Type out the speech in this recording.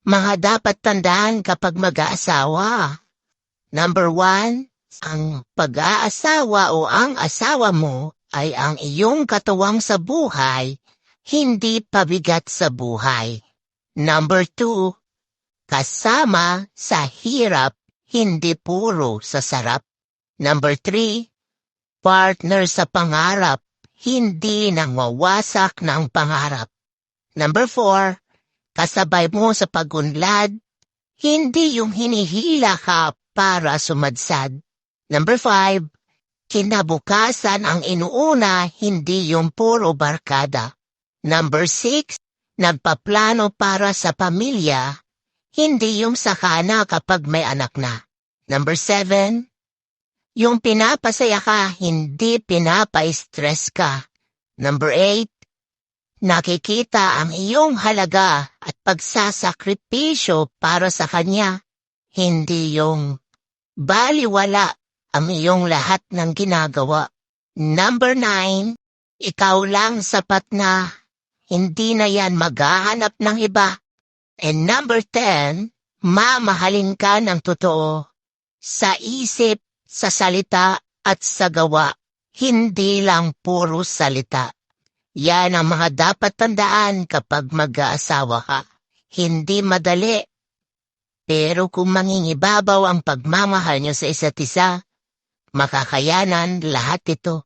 Mga dapat tandaan kapag mag-aasawa. Number 1, ang pag-aasawa o ang asawa mo ay ang iyong katuwang sa buhay, hindi pabigat sa buhay. Number 2, kasama sa hirap, hindi puro sa sarap. Number 3, partner sa pangarap, hindi nangwawasak ng pangarap. Number 4, kasabay mo sa pagunlad, hindi yung hinihila ka para sumadsad. Number 5, kinabukasan ang inuuna, hindi yung puro barkada. Number 6, nagpaplano para sa pamilya, hindi yung sakana kapag may anak na. Number 7, yung pinapasaya ka, hindi pinapa-stress ka. Number 8, nakikita ang iyong halaga at pagsasakripisyo para sa kanya, hindi yung baliwala ang iyong lahat ng ginagawa. Number 9, ikaw lang sapat na, hindi na yan maghahanap ng iba. And number 10, mamahalin ka ng totoo, sa isip, sa salita at sa gawa, hindi lang puro salita. Yan ang mga dapat tandaan kapag mag-aasawa ka. Hindi madali. Pero kung mangingibabaw ang pagmamahal nyo sa isa't isa, makakayanan lahat ito.